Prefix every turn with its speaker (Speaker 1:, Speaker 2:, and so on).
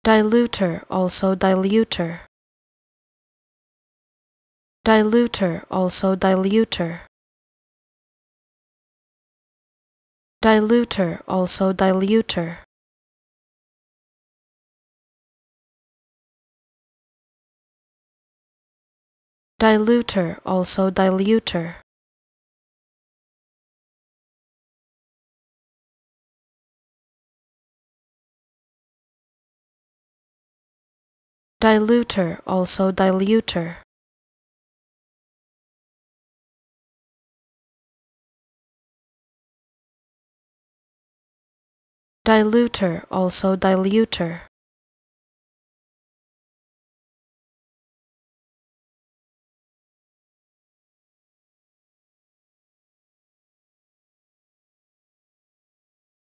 Speaker 1: Diluter, also diluter. Diluter, also diluter. Diluter, also diluter. Diluter, also diluter. Diluter, also diluter. Diluter, also diluter.